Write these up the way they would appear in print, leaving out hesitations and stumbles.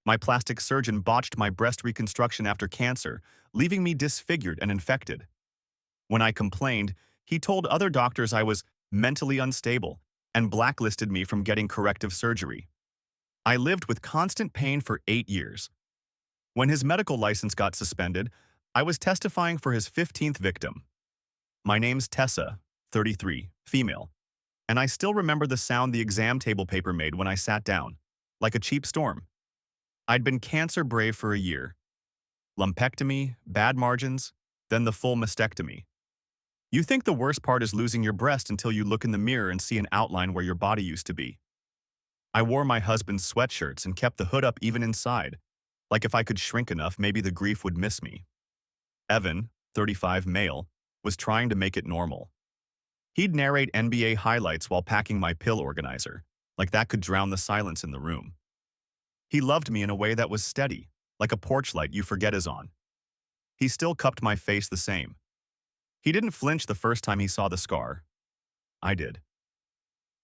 My plastic surgeon botched my breast reconstruction after cancer, leaving me disfigured and infected. When I complained, he told other doctors I was mentally unstable and blacklisted me from getting corrective surgery. I lived with constant pain for 8 years. When his medical license got suspended, I was testifying for his 15th victim. My name's Tessa, 33, female, and I still remember the sound the exam table paper made when I sat down, like a cheap storm. I'd been cancer brave for a year. Lumpectomy, bad margins, then the full mastectomy. You think the worst part is losing your breast until you look in the mirror and see an outline where your body used to be. I wore my husband's sweatshirts and kept the hood up even inside, like if I could shrink enough, maybe the grief would miss me. Evan, 35 male, was trying to make it normal. He'd narrate NBA highlights while packing my pill organizer, like that could drown the silence in the room. He loved me in a way that was steady, like a porch light you forget is on. He still cupped my face the same. He didn't flinch the first time he saw the scar. I did.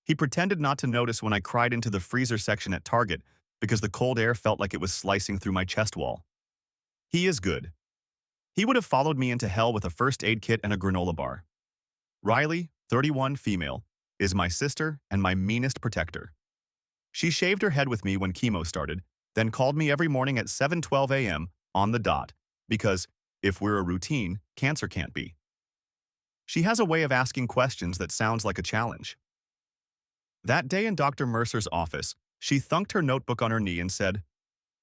He pretended not to notice when I cried into the freezer section at Target because the cold air felt like it was slicing through my chest wall. He is good. He would have followed me into hell with a first aid kit and a granola bar. Riley, 31 female, is my sister and my meanest protector. She shaved her head with me when chemo started, then called me every morning at 7:12 a.m. on the dot, because if we're a routine, cancer can't be. She has a way of asking questions that sounds like a challenge. That day in Dr. Mercer's office, she thunked her notebook on her knee and said,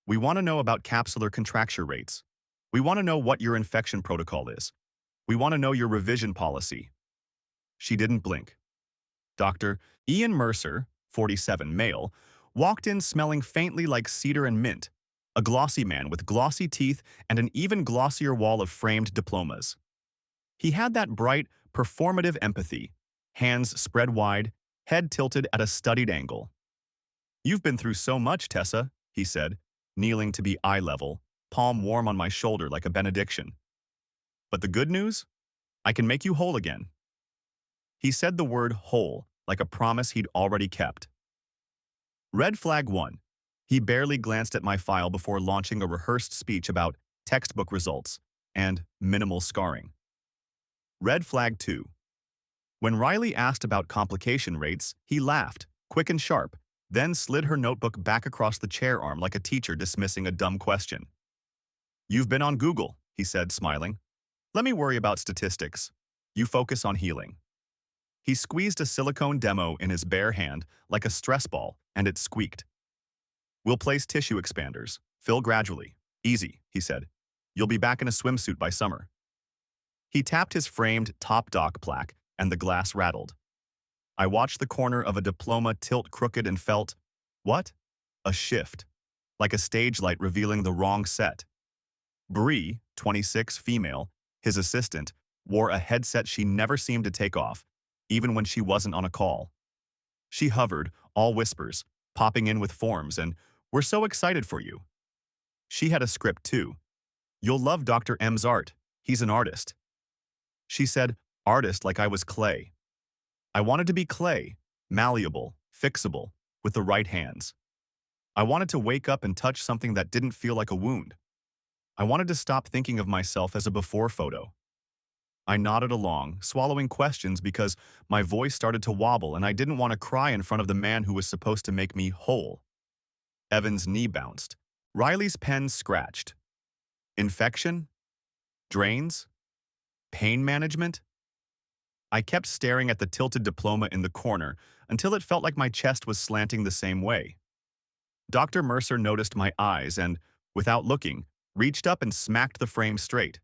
"We want to know about capsular contracture rates. We want to know what your infection protocol is. We want to know your revision policy." She didn't blink. Dr. Ian Mercer, 47 male, walked in smelling faintly like cedar and mint, a glossy man with glossy teeth and an even glossier wall of framed diplomas. He had that bright, performative empathy, hands spread wide, head tilted at a studied angle. "You've been through so much, Tessa," he said, kneeling to be eye level, palm warm on my shoulder like a benediction. "But the good news? I can make you whole again." He said the word whole like a promise he'd already kept. Red flag 1. He barely glanced at my file before launching a rehearsed speech about textbook results and minimal scarring. Red flag 2. When Riley asked about complication rates, he laughed, quick and sharp, then slid her notebook back across the chair arm like a teacher dismissing a dumb question. "You've been on Google," he said, smiling. "Let me worry about statistics. You focus on healing." He squeezed a silicone demo in his bare hand like a stress ball, and it squeaked. "We'll place tissue expanders. Fill gradually. Easy," he said. "You'll be back in a swimsuit by summer." He tapped his framed top doc plaque, and the glass rattled. I watched the corner of a diploma tilt crooked and felt, what? A shift, like a stage light revealing the wrong set. Bree, 26 female, his assistant, wore a headset she never seemed to take off, even when she wasn't on a call. She hovered, all whispers, popping in with forms, and "We're so excited for you." She had a script too. "You'll love Dr. M's art. He's an artist." She said, "Artist," like I was clay. I wanted to be clay, malleable, fixable, with the right hands. I wanted to wake up and touch something that didn't feel like a wound. I wanted to stop thinking of myself as a before photo. I nodded along, swallowing questions because my voice started to wobble and I didn't want to cry in front of the man who was supposed to make me whole. Evan's knee bounced. Riley's pen scratched. Infection? Drains? Pain management? I kept staring at the tilted diploma in the corner until it felt like my chest was slanting the same way. Dr. Mercer noticed my eyes and, without looking, reached up and smacked the frame straight.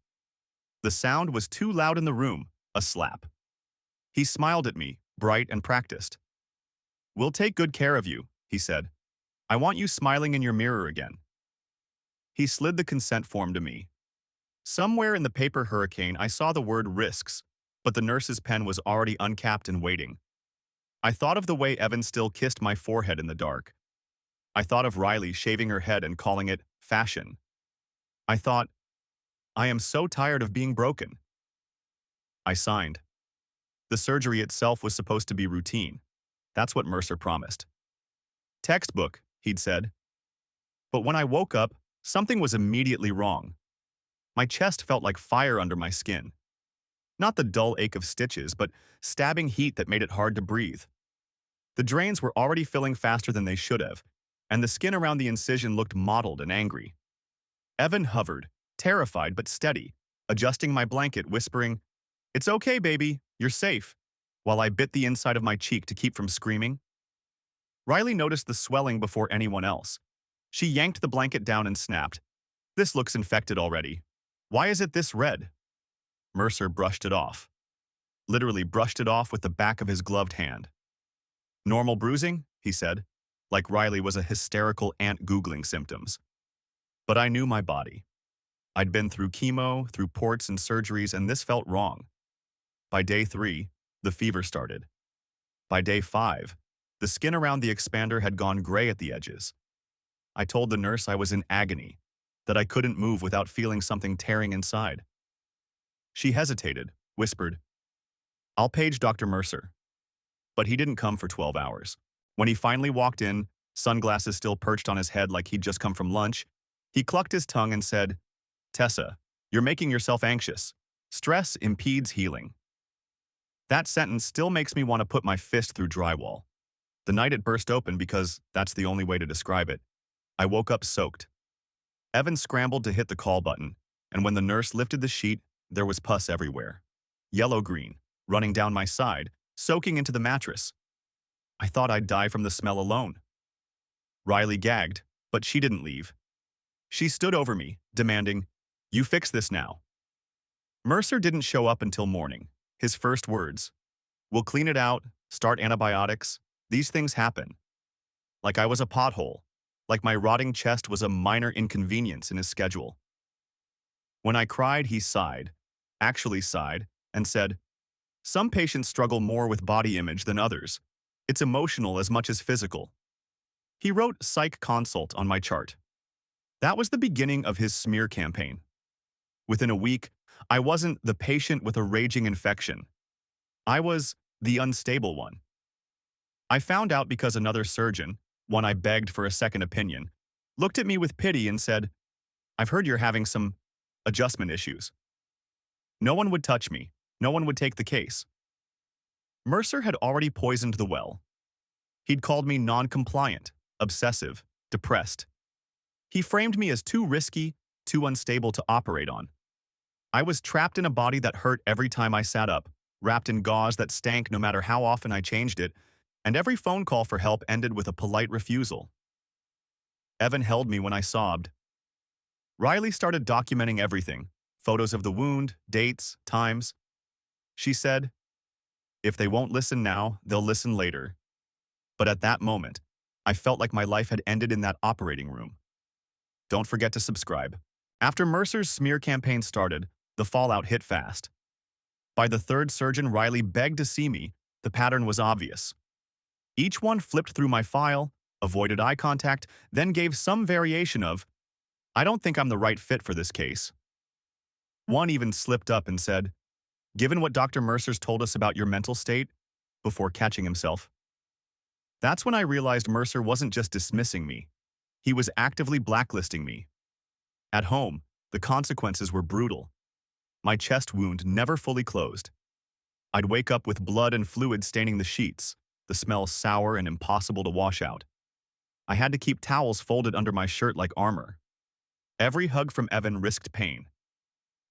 The sound was too loud in the room, a slap. He smiled at me, bright and practiced. "We'll take good care of you," he said. "I want you smiling in your mirror again." He slid the consent form to me. Somewhere in the paper hurricane, I saw the word risks, but the nurse's pen was already uncapped and waiting. I thought of the way Evan still kissed my forehead in the dark. I thought of Riley shaving her head and calling it fashion. I thought, I am so tired of being broken. I signed. The surgery itself was supposed to be routine. That's what Mercer promised. "Textbook," he'd said. But when I woke up, something was immediately wrong. My chest felt like fire under my skin. Not the dull ache of stitches, but stabbing heat that made it hard to breathe. The drains were already filling faster than they should have, and the skin around the incision looked mottled and angry. Evan hovered, terrified but steady, adjusting my blanket, whispering, "It's okay, baby, you're safe," while I bit the inside of my cheek to keep from screaming. Riley noticed the swelling before anyone else. She yanked the blanket down and snapped, "This looks infected already. Why is it this red?" Mercer brushed it off. Literally brushed it off with the back of his gloved hand. "Normal bruising," he said, like Riley was a hysterical ant Googling symptoms. But I knew my body. I'd been through chemo, through ports and surgeries, and this felt wrong. By day 3, the fever started. By day 5, the skin around the expander had gone gray at the edges. I told the nurse I was in agony, that I couldn't move without feeling something tearing inside. She hesitated, whispered, "I'll page Dr. Mercer." But he didn't come for 12 hours. When he finally walked in, sunglasses still perched on his head like he'd just come from lunch, he clucked his tongue and said, "Tessa, you're making yourself anxious. Stress impedes healing." That sentence still makes me want to put my fist through drywall. The night it burst open, because that's the only way to describe it, I woke up soaked. Evan scrambled to hit the call button, and when the nurse lifted the sheet, there was pus everywhere. Yellow-green, running down my side, soaking into the mattress. I thought I'd die from the smell alone. Riley gagged, but she didn't leave. She stood over me, demanding, "You fix this now." Mercer didn't show up until morning. His first words, "We'll clean it out, start antibiotics. These things happen." Like I was a pothole. Like my rotting chest was a minor inconvenience in his schedule. When I cried, he sighed, actually sighed, and said, "Some patients struggle more with body image than others. It's emotional as much as physical." He wrote psych consult on my chart. That was the beginning of his smear campaign. Within a week, I wasn't the patient with a raging infection. I was the unstable one. I found out because another surgeon, one I begged for a second opinion, looked at me with pity and said, "I've heard you're having some adjustment issues." No one would touch me. No one would take the case. Mercer had already poisoned the well. He'd called me non-compliant, obsessive, depressed. He framed me as too risky, too unstable to operate on. I was trapped in a body that hurt every time I sat up, wrapped in gauze that stank no matter how often I changed it, and every phone call for help ended with a polite refusal. Evan held me when I sobbed. Riley started documenting everything, photos of the wound, dates, times. She said, "If they won't listen now, they'll listen later." But at that moment, I felt like my life had ended in that operating room. Don't forget to subscribe. After Mercer's smear campaign started, the fallout hit fast. By the third surgeon Riley begged to see me, the pattern was obvious. Each one flipped through my file, avoided eye contact, then gave some variation of, "I don't think I'm the right fit for this case." One even slipped up and said, "Given what Dr. Mercer's told us about your mental state," before catching himself. That's when I realized Mercer wasn't just dismissing me. He was actively blacklisting me. At home, the consequences were brutal. My chest wound never fully closed. I'd wake up with blood and fluid staining the sheets, the smell sour and impossible to wash out. I had to keep towels folded under my shirt like armor. Every hug from Evan risked pain.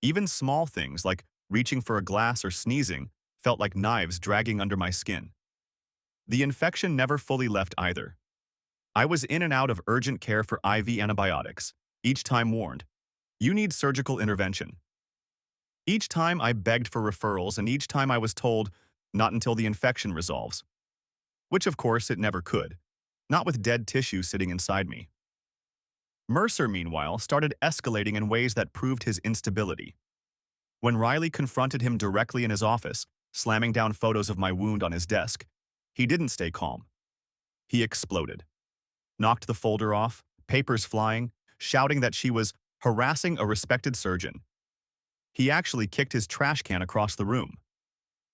Even small things like reaching for a glass or sneezing felt like knives dragging under my skin. The infection never fully left either. I was in and out of urgent care for IV antibiotics, each time warned, "You need surgical intervention." Each time I begged for referrals, and each time I was told, "Not until the infection resolves." Which of course it never could, not with dead tissue sitting inside me. Mercer, meanwhile, started escalating in ways that proved his instability. When Riley confronted him directly in his office, slamming down photos of my wound on his desk, he didn't stay calm. He exploded. Knocked the folder off, papers flying, shouting that she was harassing a respected surgeon. He actually kicked his trash can across the room.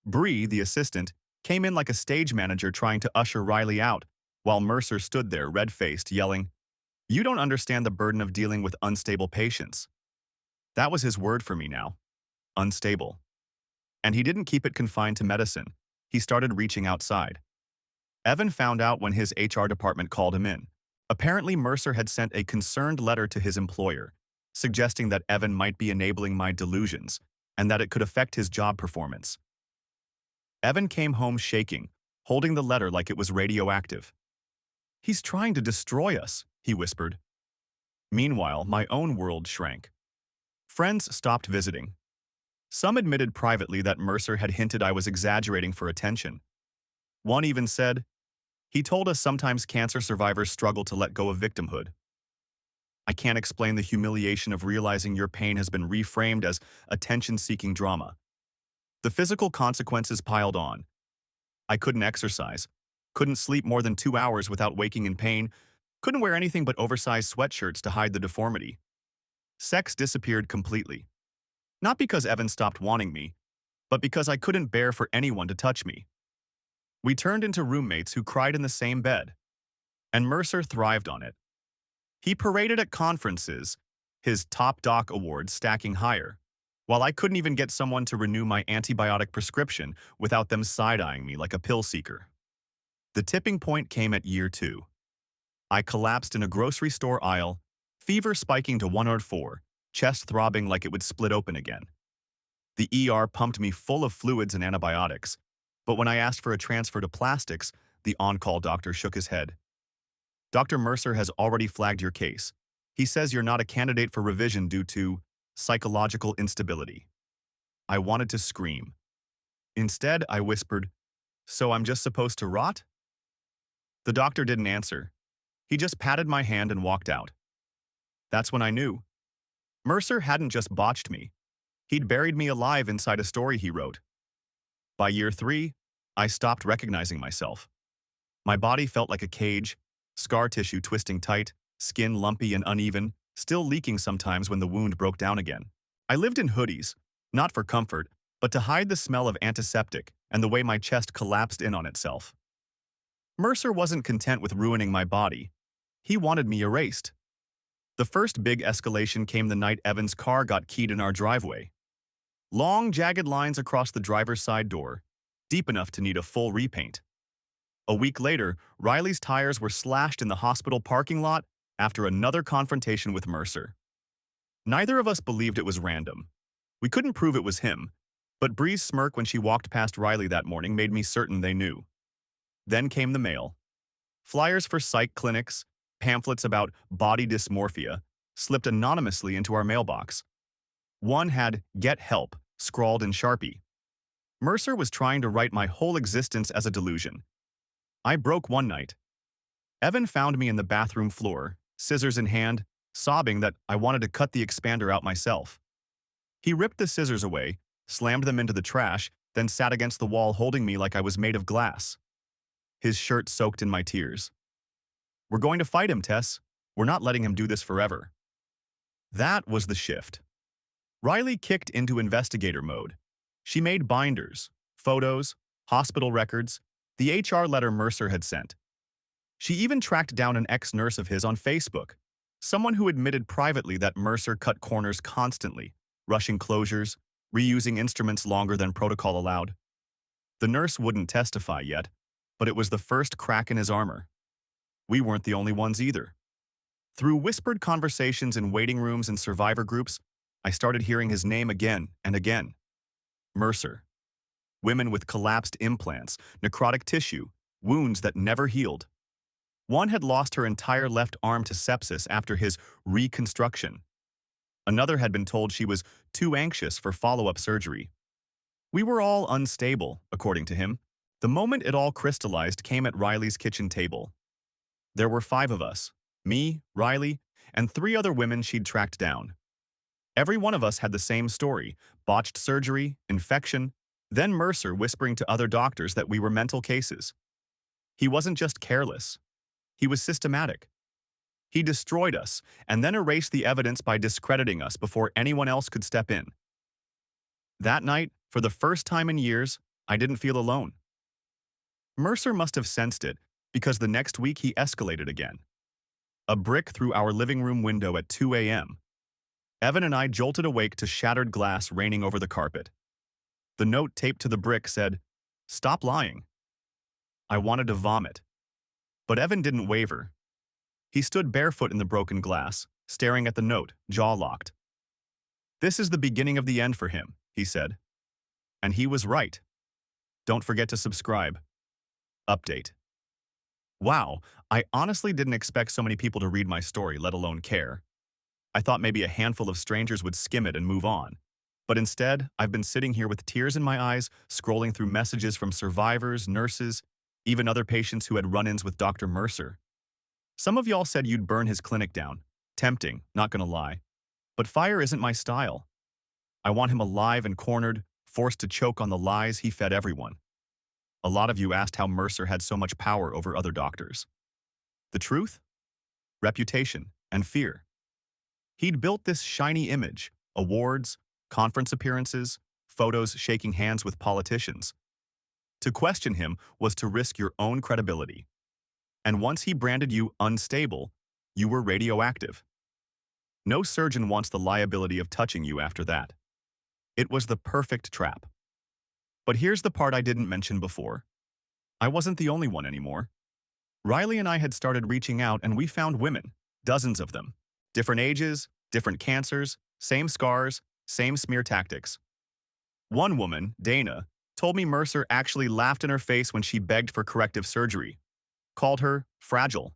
Bree, the assistant, came in like a stage manager trying to usher Riley out, while Mercer stood there red-faced, yelling, You don't understand the burden of dealing with unstable patients. That was his word for me now. Unstable. And he didn't keep it confined to medicine. He started reaching outside. Evan found out when his HR department called him in. Apparently, Mercer had sent a concerned letter to his employer, suggesting that Evan might be enabling my delusions and that it could affect his job performance. Evan came home shaking, holding the letter like it was radioactive. "He's trying to destroy us," he whispered. Meanwhile, my own world shrank. Friends stopped visiting. Some admitted privately that Mercer had hinted I was exaggerating for attention. One even said, "He told us sometimes cancer survivors struggle to let go of victimhood." I can't explain the humiliation of realizing your pain has been reframed as attention-seeking drama. The physical consequences piled on. I couldn't exercise, couldn't sleep more than 2 hours without waking in pain, couldn't wear anything but oversized sweatshirts to hide the deformity. Sex disappeared completely. Not because Evan stopped wanting me, but because I couldn't bear for anyone to touch me. We turned into roommates who cried in the same bed, and Mercer thrived on it. He paraded at conferences, his top doc award stacking higher, while I couldn't even get someone to renew my antibiotic prescription without them side-eyeing me like a pill seeker. The tipping point came at year 2. I collapsed in a grocery store aisle, fever spiking to 104, chest throbbing like it would split open again. The ER pumped me full of fluids and antibiotics, but when I asked for a transfer to plastics, the on-call doctor shook his head. "Dr. Mercer has already flagged your case. He says you're not a candidate for revision due to psychological instability." I wanted to scream. Instead, I whispered, "So I'm just supposed to rot?" The doctor didn't answer. He just patted my hand and walked out. That's when I knew. Mercer hadn't just botched me. He'd buried me alive inside a story he wrote. By year 3, I stopped recognizing myself. My body felt like a cage, scar tissue twisting tight, skin lumpy and uneven, still leaking sometimes when the wound broke down again. I lived in hoodies, not for comfort, but to hide the smell of antiseptic and the way my chest collapsed in on itself. Mercer wasn't content with ruining my body. He wanted me erased. The first big escalation came the night Evan's car got keyed in our driveway. Long, jagged lines across the driver's side door, deep enough to need a full repaint. A week later, Riley's tires were slashed in the hospital parking lot after another confrontation with Mercer. Neither of us believed it was random. We couldn't prove it was him, but Bree's smirk when she walked past Riley that morning made me certain they knew. Then came the mail. Flyers for psych clinics, pamphlets about body dysmorphia, slipped anonymously into our mailbox. One had "Get help" scrawled in Sharpie. Mercer was trying to write my whole existence as a delusion. I broke one night. Evan found me in the bathroom floor, scissors in hand, sobbing that I wanted to cut the expander out myself. He ripped the scissors away, slammed them into the trash, then sat against the wall holding me like I was made of glass. His shirt soaked in my tears. "We're going to fight him, Tess. We're not letting him do this forever." That was the shift. Riley kicked into investigator mode. She made binders, photos, hospital records, the HR letter Mercer had sent. She even tracked down an ex-nurse of his on Facebook, someone who admitted privately that Mercer cut corners constantly, rushing closures, reusing instruments longer than protocol allowed. The nurse wouldn't testify yet, but it was the first crack in his armor. We weren't the only ones either. Through whispered conversations in waiting rooms and survivor groups, I started hearing his name again and again. Mercer. Women with collapsed implants, necrotic tissue, wounds that never healed. One had lost her entire left arm to sepsis after his reconstruction. Another had been told she was too anxious for follow-up surgery. We were all unstable, according to him. The moment it all crystallized came at Riley's kitchen table. There were 5 of us, me, Riley, and 3 other women she'd tracked down. Every one of us had the same story: botched surgery, infection, then Mercer whispering to other doctors that we were mental cases. He wasn't just careless. He was systematic. He destroyed us and then erased the evidence by discrediting us before anyone else could step in. That night, for the first time in years, I didn't feel alone. Mercer must have sensed it, because the next week he escalated again. A brick through our living room window at 2 a.m. Evan and I jolted awake to shattered glass raining over the carpet. The note taped to the brick said, "Stop lying." I wanted to vomit. But Evan didn't waver. He stood barefoot in the broken glass, staring at the note, jaw locked. "This is the beginning of the end for him," he said. And he was right. Don't forget to subscribe. Update. Wow, I honestly didn't expect so many people to read my story, let alone care. I thought maybe a handful of strangers would skim it and move on. But instead, I've been sitting here with tears in my eyes, scrolling through messages from survivors, nurses, even other patients who had run-ins with Dr. Mercer. Some of y'all said you'd burn his clinic down. Tempting, not gonna lie. But fire isn't my style. I want him alive and cornered, forced to choke on the lies he fed everyone. A lot of you asked how Mercer had so much power over other doctors. The truth? Reputation and fear. He'd built this shiny image, awards, conference appearances, photos shaking hands with politicians. To question him was to risk your own credibility. And once he branded you unstable, you were radioactive. No surgeon wants the liability of touching you after that. It was the perfect trap. But here's the part I didn't mention before. I wasn't the only one anymore. Riley and I had started reaching out and we found women, dozens of them. Different ages, different cancers, same scars, same smear tactics. One woman, Dana, told me Mercer actually laughed in her face when she begged for corrective surgery, called her fragile.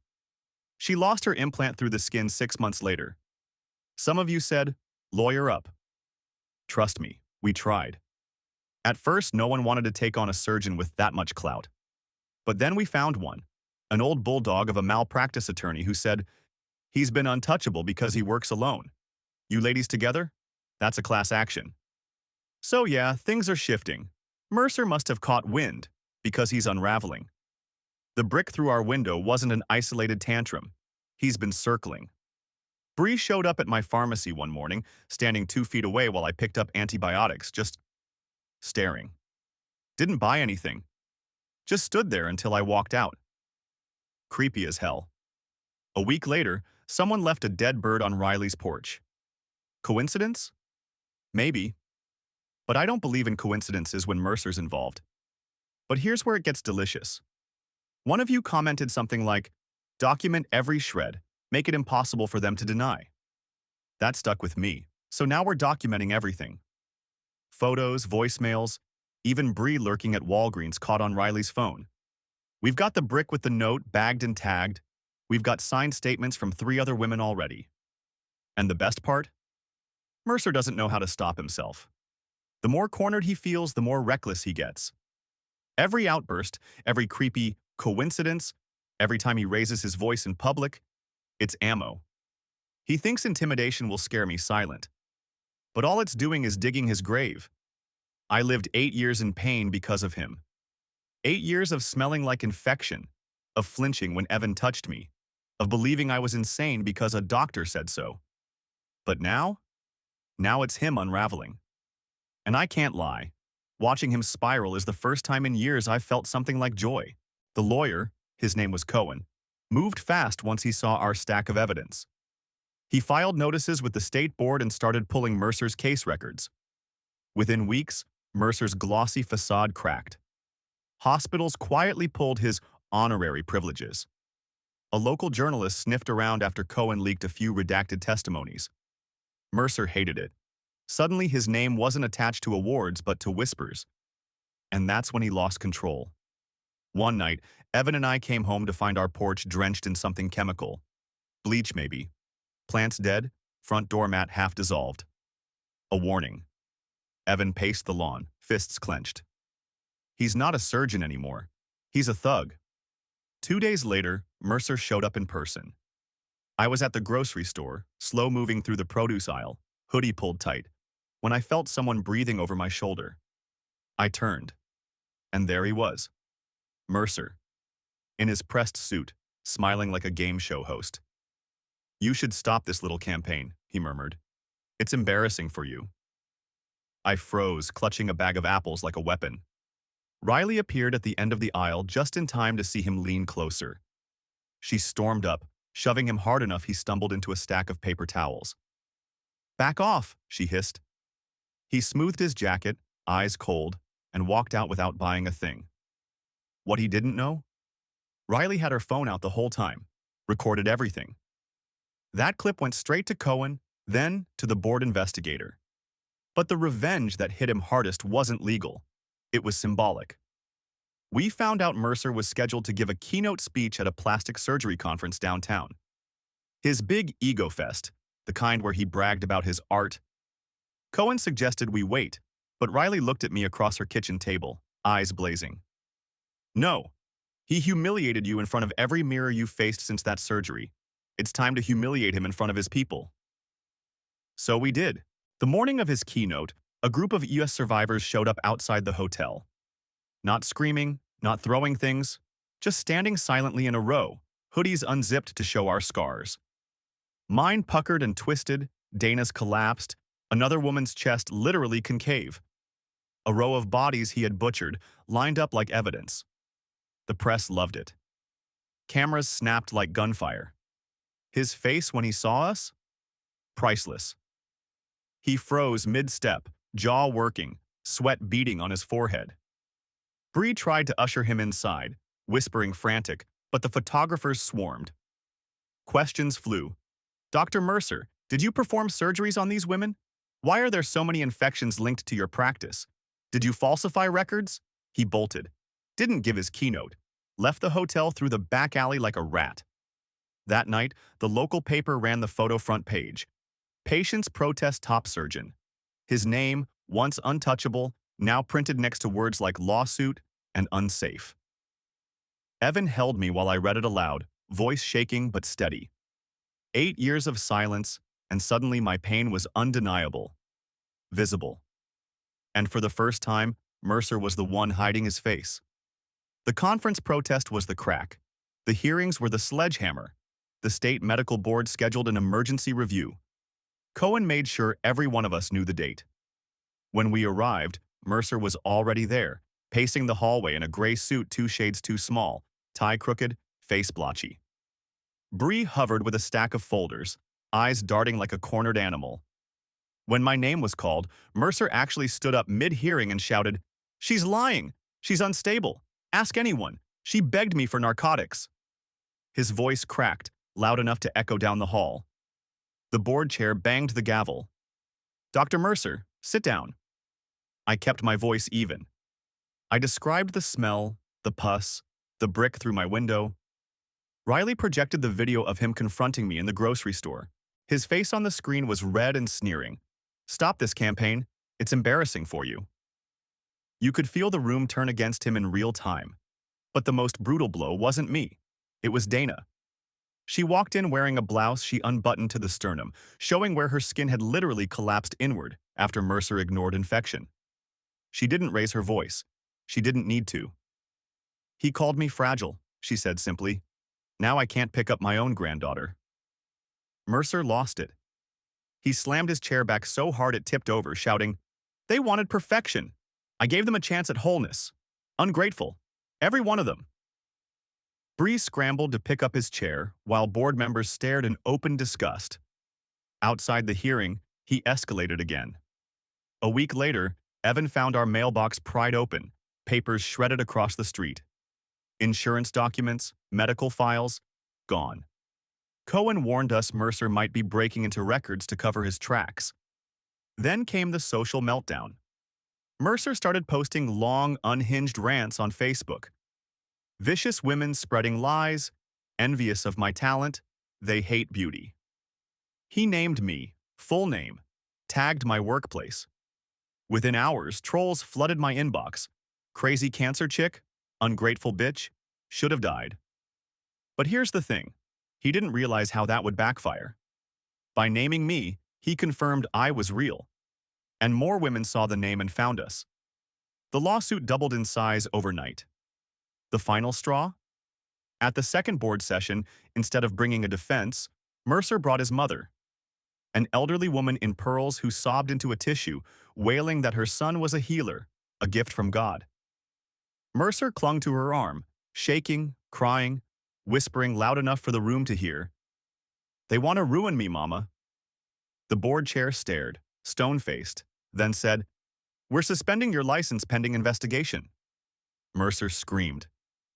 She lost her implant through the skin 6 months later. Some of you said, lawyer up. Trust me, we tried. At first, no one wanted to take on a surgeon with that much clout. But then we found one, an old bulldog of a malpractice attorney who said, he's been untouchable because he works alone. You ladies together? That's a class action. So yeah, things are shifting. Mercer must have caught wind, because he's unraveling. The brick through our window wasn't an isolated tantrum. He's been circling. Bree showed up at my pharmacy one morning, standing 2 feet away while I picked up antibiotics, just staring. Didn't buy anything. Just stood there until I walked out. Creepy as hell. A week later, someone left a dead bird on Riley's porch. Coincidence? Maybe. But I don't believe in coincidences when Mercer's involved. But here's where it gets delicious. One of you commented something like, document every shred, make it impossible for them to deny. That stuck with me, so now we're documenting everything. Photos, voicemails, even Bree lurking at Walgreens caught on Riley's phone. We've got the brick with the note bagged and tagged. We've got signed statements from 3 other women already. And the best part? Mercer doesn't know how to stop himself. The more cornered he feels, the more reckless he gets. Every outburst, every creepy coincidence, every time he raises his voice in public, it's ammo. He thinks intimidation will scare me silent. But all it's doing is digging his grave. I lived 8 years in pain because of him. 8 years of smelling like infection, of flinching when Evan touched me, of believing I was insane because a doctor said so. But now it's him unraveling. And I can't lie. Watching him spiral is the first time in years I've felt something like joy. The lawyer, his name was Cohen, moved fast once he saw our stack of evidence. He filed notices with the state board and started pulling Mercer's case records. Within weeks, Mercer's glossy facade cracked. Hospitals quietly pulled his honorary privileges. A local journalist sniffed around after Cohen leaked a few redacted testimonies. Mercer hated it. Suddenly, his name wasn't attached to awards but to whispers. And that's when he lost control. One night, Evan and I came home to find our porch drenched in something chemical. Bleach, maybe. Plants dead, front doormat half dissolved. A warning. Evan paced the lawn, fists clenched. He's not a surgeon anymore. He's a thug. 2 days later, Mercer showed up in person. I was at the grocery store, slow-moving through the produce aisle, hoodie pulled tight, when I felt someone breathing over my shoulder. I turned, and there he was. Mercer. In his pressed suit, smiling like a game show host. "You should stop this little campaign," he murmured. "It's embarrassing for you." I froze, clutching a bag of apples like a weapon. Riley appeared at the end of the aisle just in time to see him lean closer. She stormed up, shoving him hard enough he stumbled into a stack of paper towels. "Back off," she hissed. He smoothed his jacket, eyes cold, and walked out without buying a thing. What he didn't know? Riley had her phone out the whole time, recorded everything. That clip went straight to Cohen, then to the board investigator. But the revenge that hit him hardest wasn't legal. It was symbolic. We found out Mercer was scheduled to give a keynote speech at a plastic surgery conference downtown. His big ego fest, the kind where he bragged about his art. Cohen suggested we wait, but Riley looked at me across her kitchen table, eyes blazing. "No. He humiliated you in front of every mirror you faced since that surgery. It's time to humiliate him in front of his people." So we did. The morning of his keynote, a group of US survivors showed up outside the hotel. Not screaming, not throwing things, just standing silently in a row, hoodies unzipped to show our scars. Mine puckered and twisted, Dana's collapsed, another woman's chest literally concave. A row of bodies he had butchered, lined up like evidence. The press loved it. Cameras snapped like gunfire. His face when he saw us? Priceless. He froze mid-step, jaw working, sweat beading on his forehead. Bree tried to usher him inside, whispering frantic, but the photographers swarmed. Questions flew. "Dr. Mercer, did you perform surgeries on these women? Why are there so many infections linked to your practice? Did you falsify records?" He bolted. Didn't give his keynote. Left the hotel through the back alley like a rat. That night, the local paper ran the photo front page. Patients protest top surgeon. His name, once untouchable, now printed next to words like lawsuit and unsafe. Evan held me while I read it aloud, voice shaking but steady. 8 years of silence, and suddenly my pain was undeniable. Visible. And for the first time, Mercer was the one hiding his face. The conference protest was the crack. The hearings were the sledgehammer. The state medical board scheduled an emergency review. Cohen made sure every one of us knew the date. When we arrived, Mercer was already there, pacing the hallway in a gray suit 2 shades too small, tie crooked, face blotchy. Bree hovered with a stack of folders, eyes darting like a cornered animal. When my name was called, Mercer actually stood up mid-hearing and shouted, "She's lying! She's unstable! Ask anyone! She begged me for narcotics!" His voice cracked, loud enough to echo down the hall. The board chair banged the gavel. "Dr. Mercer, sit down." I kept my voice even. I described the smell, the pus, the brick through my window. Riley projected the video of him confronting me in the grocery store. His face on the screen was red and sneering. "Stop this campaign. It's embarrassing for you." You could feel the room turn against him in real time. But the most brutal blow wasn't me. It was Dana. She walked in wearing a blouse she unbuttoned to the sternum, showing where her skin had literally collapsed inward after Mercer ignored infection. She didn't raise her voice. She didn't need to. "He called me fragile," she said simply. "Now I can't pick up my own granddaughter." Mercer lost it. He slammed his chair back so hard it tipped over, shouting, "They wanted perfection. I gave them a chance at wholeness. Ungrateful. Every one of them." Bree scrambled to pick up his chair, while board members stared in open disgust. Outside the hearing, he escalated again. A week later, Evan found our mailbox pried open, papers shredded across the street. Insurance documents, medical files, gone. Cohen warned us Mercer might be breaking into records to cover his tracks. Then came the social meltdown. Mercer started posting long, unhinged rants on Facebook. Vicious women spreading lies, envious of my talent, they hate beauty. He named me, full name, tagged my workplace. Within hours, trolls flooded my inbox. Crazy cancer chick, ungrateful bitch, should have died. But here's the thing. He didn't realize how that would backfire. By naming me, he confirmed I was real. And more women saw the name and found us. The lawsuit doubled in size overnight. The final straw? At the second board session, instead of bringing a defense, Mercer brought his mother. An elderly woman in pearls who sobbed into a tissue, wailing that her son was a healer, a gift from God. Mercer clung to her arm, shaking, crying, whispering loud enough for the room to hear, They want to ruin me, Mama. The board chair stared, stone-faced, then said, "We're suspending your license pending investigation." Mercer screamed.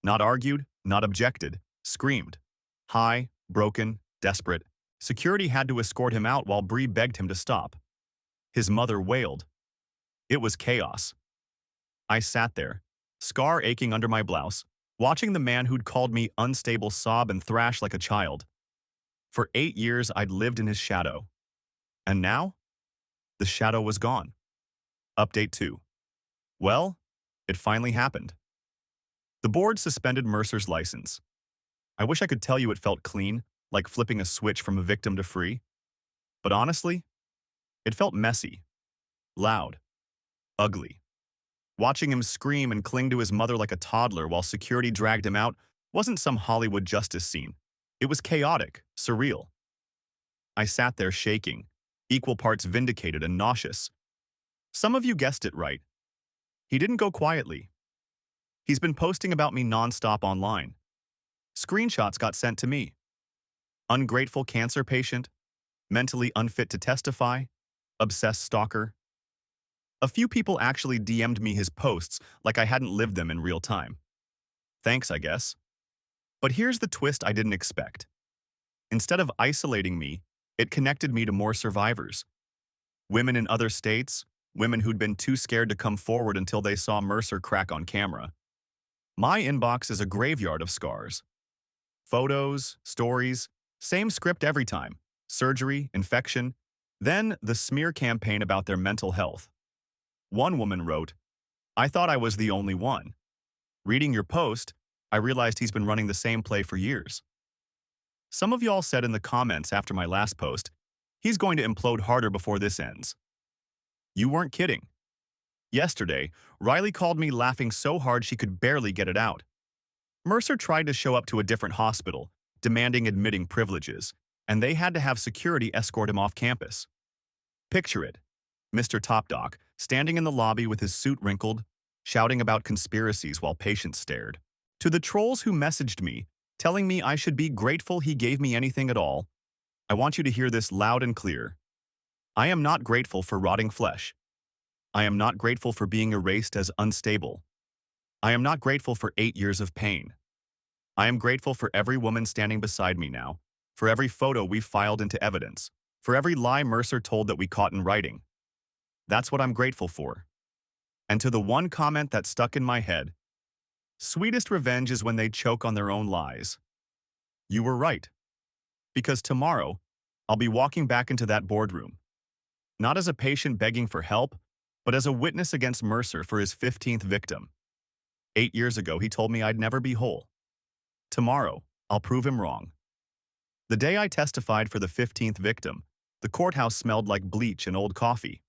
Not argued, not objected, screamed. High, broken, desperate. Security had to escort him out while Bree begged him to stop. His mother wailed. It was chaos. I sat there, scar aching under my blouse, watching the man who'd called me unstable sob and thrash like a child. For 8 years, I'd lived in his shadow. And now? The shadow was gone. Update 2. Well, it finally happened. The board suspended Mercer's license. I wish I could tell you it felt clean, like flipping a switch from a victim to free. But honestly, it felt messy, loud, ugly. Watching him scream and cling to his mother like a toddler while security dragged him out wasn't some Hollywood justice scene. It was chaotic, surreal. I sat there shaking, equal parts vindicated and nauseous. Some of you guessed it right. He didn't go quietly. He's been posting about me nonstop online. Screenshots got sent to me. Ungrateful cancer patient, mentally unfit to testify, obsessed stalker. A few people actually DM'd me his posts like I hadn't lived them in real time. Thanks, I guess. But here's the twist I didn't expect. Instead of isolating me, it connected me to more survivors. Women in other states, women who'd been too scared to come forward until they saw Mercer crack on camera. My inbox is a graveyard of scars. Photos, stories, same script every time. Surgery, infection, then the smear campaign about their mental health. One woman wrote, "I thought I was the only one. Reading your post, I realized he's been running the same play for years." Some of y'all said in the comments after my last post, "He's going to implode harder before this ends." You weren't kidding. Yesterday, Riley called me laughing so hard she could barely get it out. Mercer tried to show up to a different hospital, demanding admitting privileges, and they had to have security escort him off campus. Picture it. Mr. Top Doc, standing in the lobby with his suit wrinkled, shouting about conspiracies while patients stared. To the trolls who messaged me, telling me I should be grateful he gave me anything at all, I want you to hear this loud and clear. I am not grateful for rotting flesh. I am not grateful for being erased as unstable. I am not grateful for 8 years of pain. I am grateful for every woman standing beside me now, for every photo we filed into evidence, for every lie Mercer told that we caught in writing. That's what I'm grateful for. And to the one comment that stuck in my head, sweetest revenge is when they choke on their own lies. You were right. Because tomorrow, I'll be walking back into that boardroom. Not as a patient begging for help, but as a witness against Mercer for his 15th victim. 8 years ago, he told me I'd never be whole. Tomorrow, I'll prove him wrong. The day I testified for the 15th victim, the courthouse smelled like bleach and old coffee.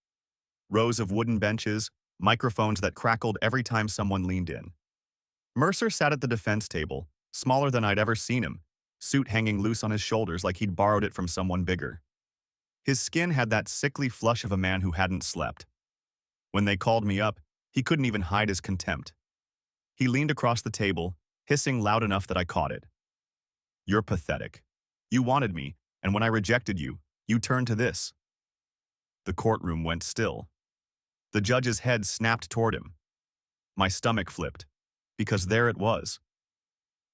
Rows of wooden benches, microphones that crackled every time someone leaned in. Mercer sat at the defense table, smaller than I'd ever seen him, suit hanging loose on his shoulders like he'd borrowed it from someone bigger. His skin had that sickly flush of a man who hadn't slept. When they called me up, he couldn't even hide his contempt. He leaned across the table, hissing loud enough that I caught it. "You're pathetic. You wanted me, and when I rejected you, you turned to this." The courtroom went still. The judge's head snapped toward him. My stomach flipped, because there it was.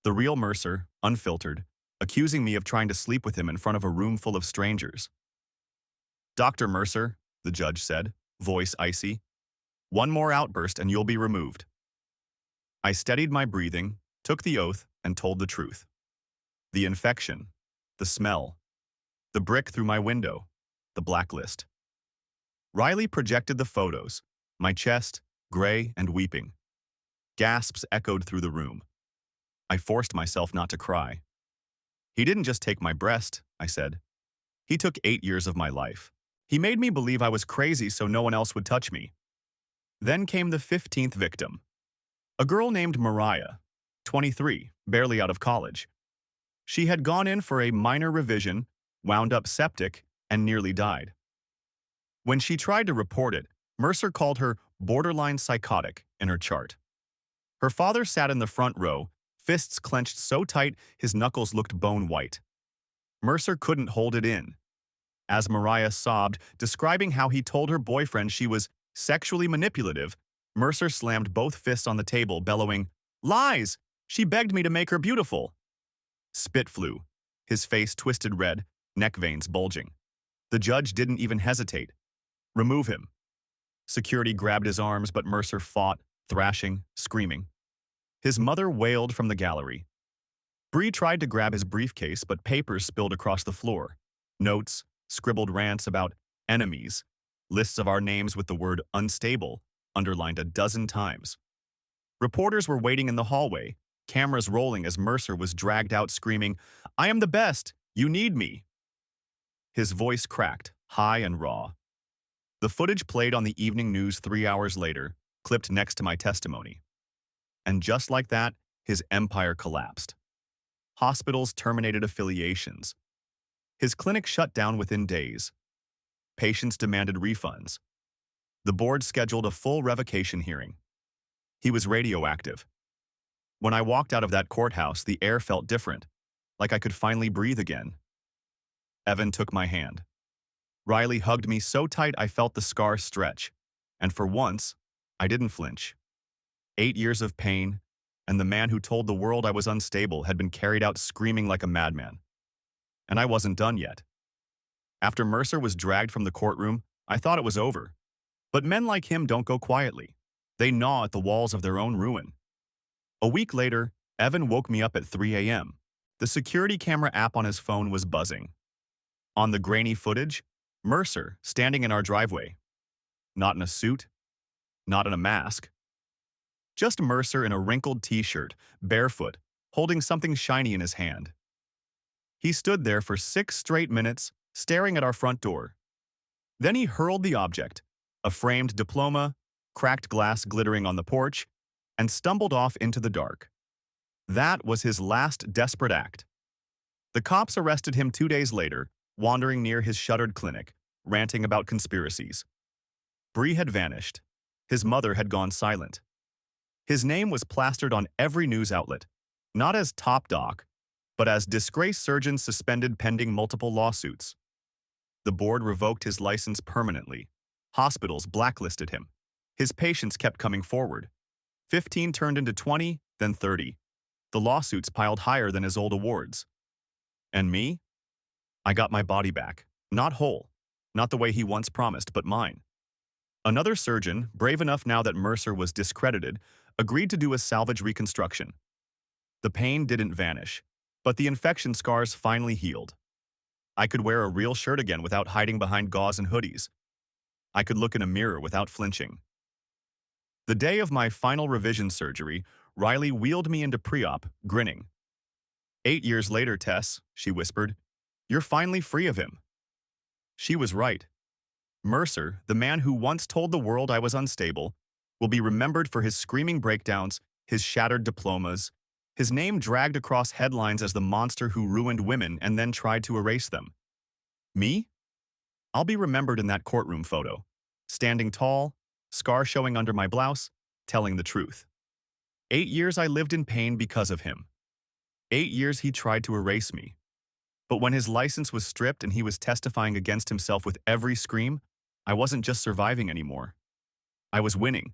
The real Mercer, unfiltered, accusing me of trying to sleep with him in front of a room full of strangers. "Dr. Mercer," the judge said, voice icy, "one more outburst and you'll be removed." I steadied my breathing, took the oath, and told the truth. The infection, the smell, the brick through my window, the blacklist. Riley projected the photos, my chest, gray and weeping. Gasps echoed through the room. I forced myself not to cry. "He didn't just take my breast," I said. "He took 8 years of my life. He made me believe I was crazy so no one else would touch me." Then came the 15th victim. A girl named Mariah, 23, barely out of college. She had gone in for a minor revision, wound up septic, and nearly died. When she tried to report it, Mercer called her borderline psychotic in her chart. Her father sat in the front row, fists clenched so tight his knuckles looked bone white. Mercer couldn't hold it in. As Mariah sobbed, describing how he told her boyfriend she was sexually manipulative, Mercer slammed both fists on the table, bellowing, "Lies! She begged me to make her beautiful." Spit flew, his face twisted red, neck veins bulging. The judge didn't even hesitate. "Remove him." Security grabbed his arms, but Mercer fought, thrashing, screaming. His mother wailed from the gallery. Bree tried to grab his briefcase, but papers spilled across the floor. Notes, scribbled rants about enemies, lists of our names with the word unstable, underlined a dozen times. Reporters were waiting in the hallway, cameras rolling as Mercer was dragged out screaming, "I am the best! You need me!" His voice cracked, high and raw. The footage played on the evening news 3 hours later, clipped next to my testimony. And just like that, his empire collapsed. Hospitals terminated affiliations. His clinic shut down within days. Patients demanded refunds. The board scheduled a full revocation hearing. He was radioactive. When I walked out of that courthouse, the air felt different, like I could finally breathe again. Evan took my hand. Riley hugged me so tight I felt the scar stretch, and for once, I didn't flinch. 8 years of pain, and the man who told the world I was unstable had been carried out screaming like a madman. And I wasn't done yet. After Mercer was dragged from the courtroom, I thought it was over. But men like him don't go quietly. They gnaw at the walls of their own ruin. A week later, Evan woke me up at 3 a.m. The security camera app on his phone was buzzing. On the grainy footage, Mercer standing in our driveway. Not in a suit, not in a mask. Just Mercer in a wrinkled t-shirt, barefoot, holding something shiny in his hand. He stood there for 6 straight minutes, staring at our front door. Then he hurled the object, a framed diploma, cracked glass glittering on the porch, and stumbled off into the dark. That was his last desperate act. The cops arrested him 2 days later, wandering near his shuttered clinic, ranting about conspiracies. Bree had vanished. His mother had gone silent. His name was plastered on every news outlet, not as top doc, but as disgraced surgeon suspended pending multiple lawsuits. The board revoked his license permanently. Hospitals blacklisted him. His patients kept coming forward. 15 turned into 20, then 30. The lawsuits piled higher than his old awards. And me? I got my body back. Not whole. Not the way he once promised, but mine. Another surgeon, brave enough now that Mercer was discredited, agreed to do a salvage reconstruction. The pain didn't vanish, but the infection scars finally healed. I could wear a real shirt again without hiding behind gauze and hoodies. I could look in a mirror without flinching. The day of my final revision surgery, Riley wheeled me into pre-op, grinning. 8 years later, Tess, she whispered, you're finally free of him. She was right. Mercer, the man who once told the world I was unstable, will be remembered for his screaming breakdowns, his shattered diplomas, his name dragged across headlines as the monster who ruined women and then tried to erase them. Me? I'll be remembered in that courtroom photo, standing tall, scar showing under my blouse, telling the truth. 8 years I lived in pain because of him. 8 years he tried to erase me. But when his license was stripped and he was testifying against himself with every scream, I wasn't just surviving anymore. I was winning.